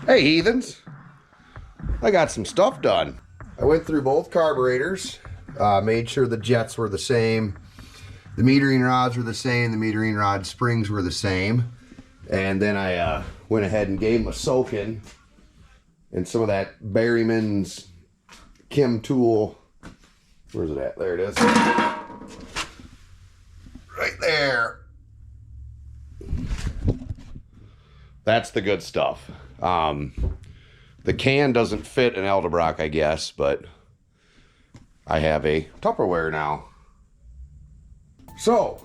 Hey heathens, I got some stuff done. I went through both carburetors, made sure the jets were the same, the metering rods were the same, the metering rod springs were the same, and then I went ahead and gave them a soak-in and some of that Berryman's Chem Tool. Where's it at? There it is. Right there. That's the good stuff. The can doesn't fit an Edelbrock, I guess, but I have a Tupperware now. So,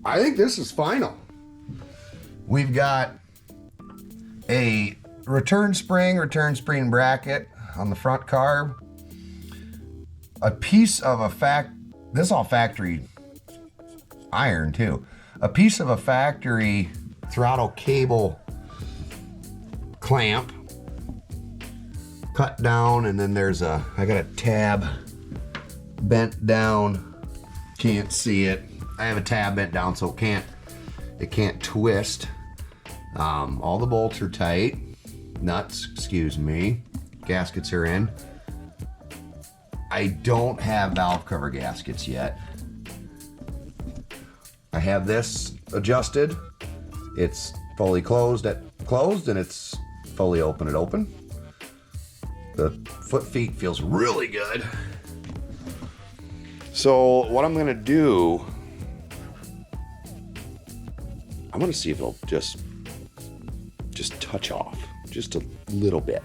I think this is final. We've got a return spring bracket on the front carb. A piece of this is all factory iron too. A piece of a factory throttle cable clamp cut down, and then there's I got a tab bent down. Can't see it. I have a tab bent down so it can't twist. All the bolts are tight. Nuts, excuse me. Gaskets are in. I don't have valve cover gaskets yet. I have this adjusted. It's fully closed and it's fully open at open. The foot feet feels really good. So what I'm gonna do, I'm gonna see if it'll just touch off just a little bit.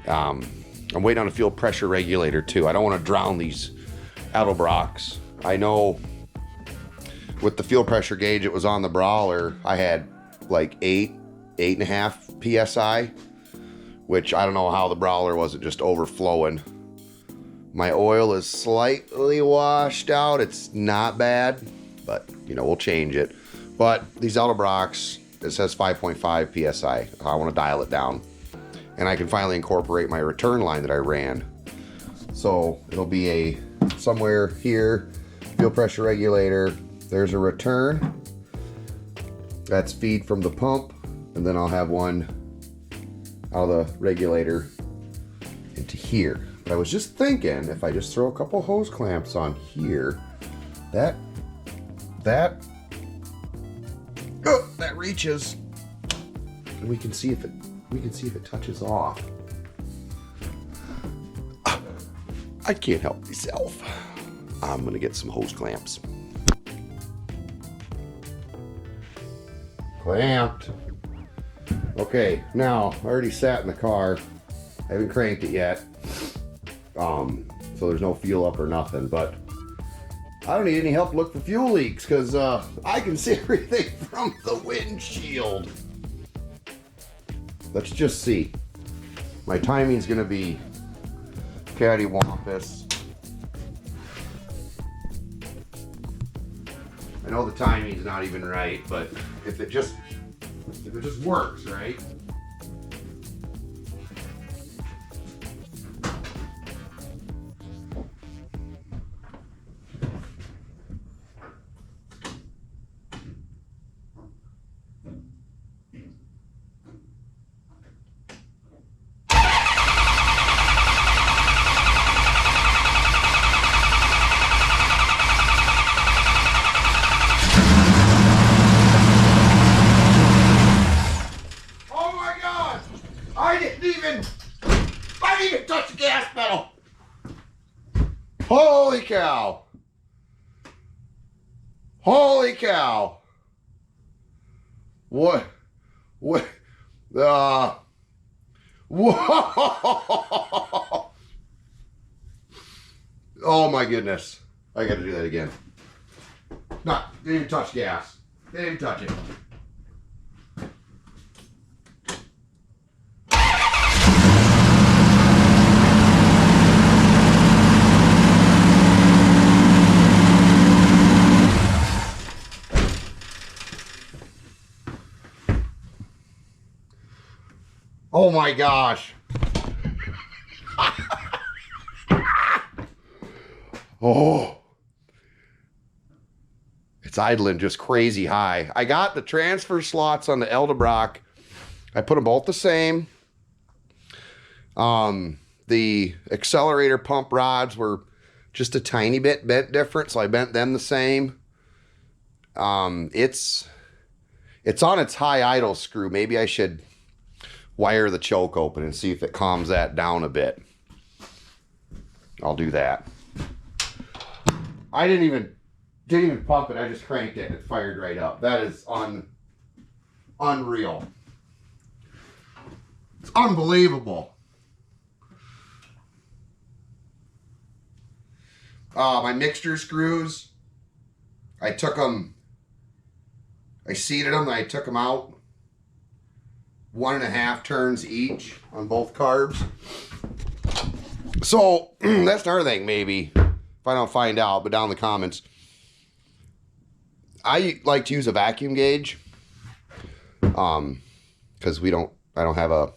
I'm waiting on a fuel pressure regulator too. I don't want to drown these Edelbrocks. I know with the fuel pressure gauge, it was on the brawler. I had like 8.5 PSI, which I don't know how the brawler wasn't just overflowing. My oil is slightly washed out. It's not bad, but you know, we'll change it. But these Edelbrocks, it says 5.5 PSI. I want to dial it down. And I can finally incorporate my return line that I ran. So it'll be somewhere here, fuel pressure regulator. There's a return. That's feed from the pump. And then I'll have one out of the regulator into here. But I was just thinking, if I just throw a couple hose clamps on here, that reaches, and we can see if it touches off. I can't help myself. I'm gonna get some hose clamps. Clamped. Okay, now I already sat in the car. I haven't cranked it yet. So there's no fuel up or nothing, but I don't need any help to look for fuel leaks because I can see everything from the windshield. Let's just see. My timing's gonna be cattywampus. I know the timing's not even right, but if it just works, right? I didn't even touch the gas pedal. Holy cow. Holy cow. What? Whoa. Oh my goodness. I gotta do that again. No, didn't even touch gas. Didn't even touch it. Oh my gosh. Oh. It's idling just crazy high. I got the transfer slots on the Edelbrock I put them both the same. The accelerator pump rods were just a tiny bit bent different, so I bent them the same. It's on its high idle screw. Maybe I should wire the choke open and see if it calms that down a bit. I'll do that. I didn't even pump it. I just cranked it and it fired right up. That is unreal. It's unbelievable. My mixture screws, I seated them, I took them out. 1.5 turns each on both carbs. So that's another thing, maybe, if I don't find out, but down in the comments. I like to use a vacuum gauge. Because I don't have a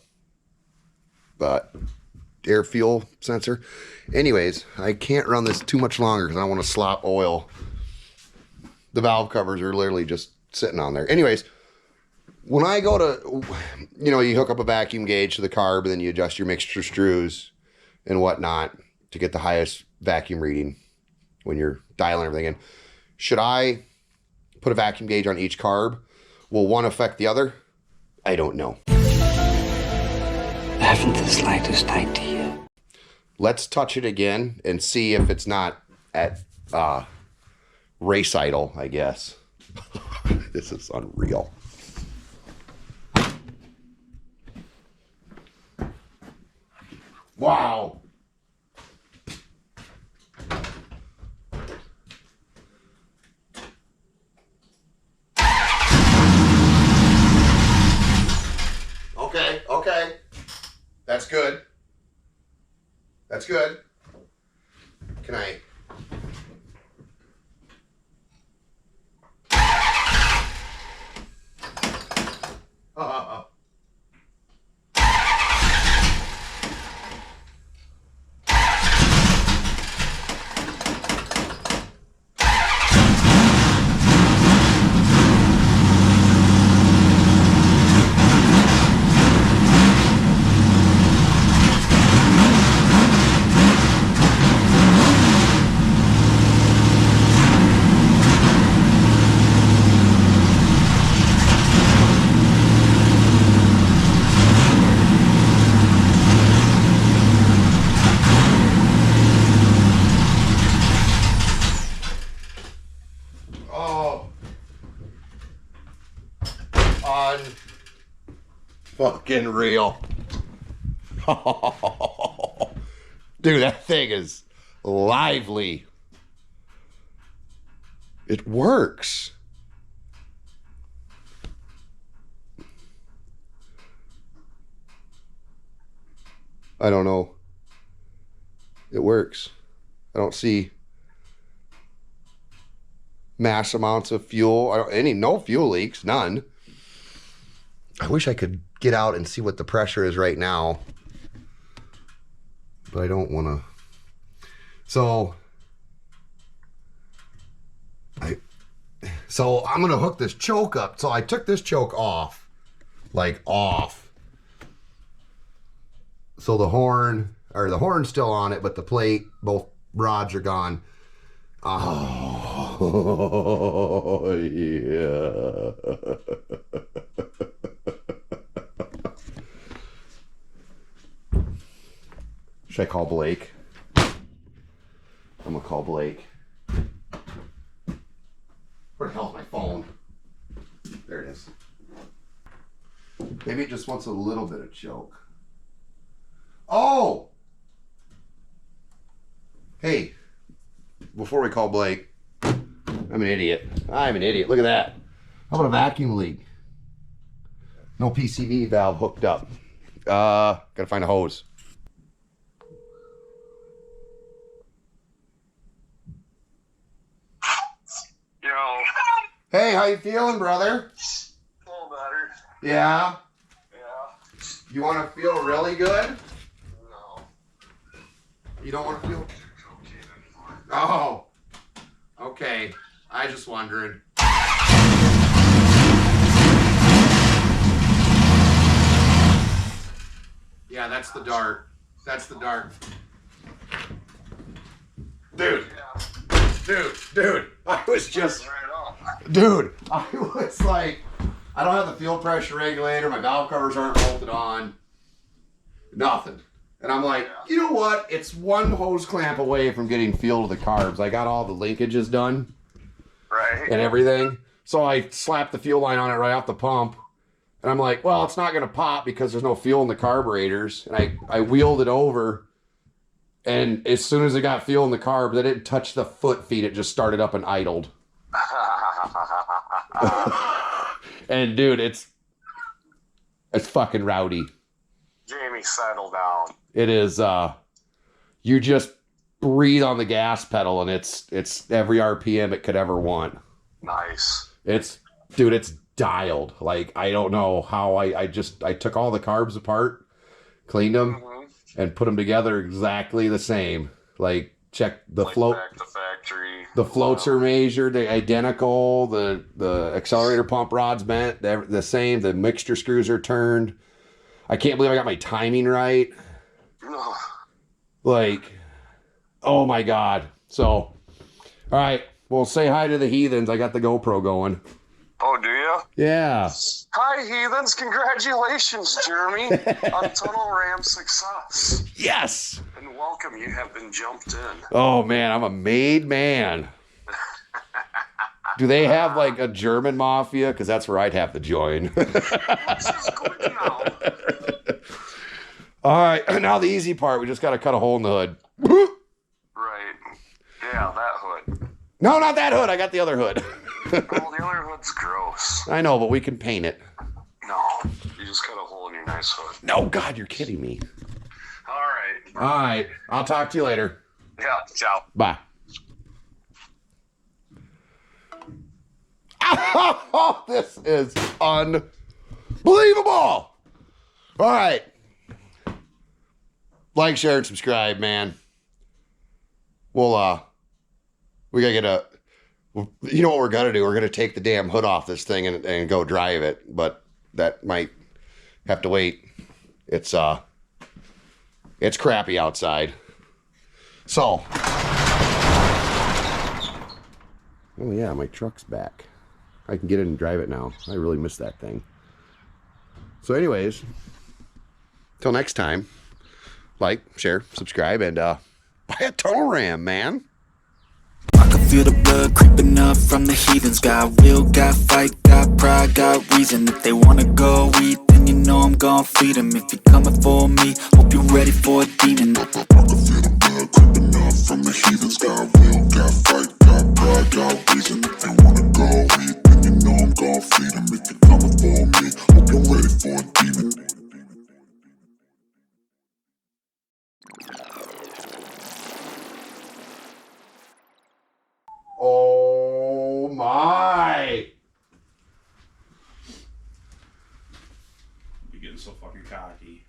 air fuel sensor. Anyways, I can't run this too much longer because I don't want to slop oil. The valve covers are literally just sitting on there. Anyways, when I go to, you hook up a vacuum gauge to the carb and then you adjust your mixture screws and whatnot to get the highest vacuum reading when you're dialing everything in. Should I put a vacuum gauge on each carb? Will one affect the other? I don't know. I haven't the slightest idea. Let's touch it again and see if it's not at race idle, I guess. This is unreal. Wow. Okay. That's good. That's good. Can I? Fucking real. Dude, that thing is lively. It works. I don't know. It works. I don't see mass amounts of fuel. No fuel leaks, none. I wish I could get out and see what the pressure is right now, but I don't want to. So I'm going to hook this choke up. So I took this choke off, So the horn's still on it, but the plate, both rods are gone. Oh, yeah. Should I call Blake? I'm gonna call Blake. Where the hell's my phone? There it is. Maybe it just wants a little bit of choke. Oh! Hey, before we call Blake, I'm an idiot. Look at that. How about a vacuum leak? No PCV valve hooked up. Gotta find a hose. Yo. Hey, how you feeling, brother? A little better. Yeah? Yeah. You want to feel really good? No. You don't want to feel... Okay, then. Oh. Okay. I just wondered. Yeah, that's the dart. That's the dart. Dude. Dude. I was just... Right on. Dude, I was like... I don't have the fuel pressure regulator. My valve covers aren't bolted on. Nothing. And I'm like, you know what? It's one hose clamp away from getting fuel to the carbs. I got all the linkages done. Right. And everything. So I slapped the fuel line on it right off the pump. And I'm like, well, it's not going to pop because there's no fuel in the carburetors. And I wheeled it over. And as soon as it got fuel in the carbs, it didn't touch the foot feed. It just started up and idled. And dude, it's fucking rowdy. Jamie, settle down. It is, you just breathe on the gas pedal and it's every RPM it could ever want. Nice. It's dialed. Like, I don't know how I took all the carbs apart, cleaned them, and put them together exactly the same. Like, check the float. Back to factory. The floats are measured, they're identical. The accelerator pump rod's bent, they're the same. The mixture screws are turned. I can't believe I got my timing right. Like, oh my God. So, all right. Well, say hi to the heathens. I got the GoPro going. Oh, do you? Yeah. Hi, heathens. Congratulations, Jeremy, on tunnel ram success. Yes. And welcome. You have been jumped in. Oh, man. I'm a made man. Do they have like a German mafia? Because that's where I'd have to join. Which is good now. All right. Now the easy part. We just got to cut a hole in the hood. Right. Yeah, that hood. No, not that hood. I got the other hood. Oh, the other hood's gross. I know, but we can paint it. No, you just cut a hole in your nice hood. No, God, you're kidding me. All right. All right. I'll talk to you later. Yeah, ciao. Bye. Oh, this is unbelievable. All right. Like, share, and subscribe, man. We'll, we gotta get you know what we're gonna do? We're gonna take the damn hood off this thing and go drive it, but that might have to wait. It's crappy outside. So, oh yeah, my truck's back. I can get in and drive it now. I really miss that thing. So anyways, till next time, like, share, subscribe, and buy a tunnel ram, man. I can feel the blood creeping up from the heathens. Got will, got fight, got pride, got reason. If they wanna go eat, then you know I'm gon' feed them. If you're coming for me, hope you're ready for a demon. I can feel the blood creeping up from the heathens. Got will, got fight, got pride, got reason. If they wanna go eat, then you know I'm gon' feed them. If you're coming for me, hope you're ready for a demon. Oh my! You're getting so fucking cocky.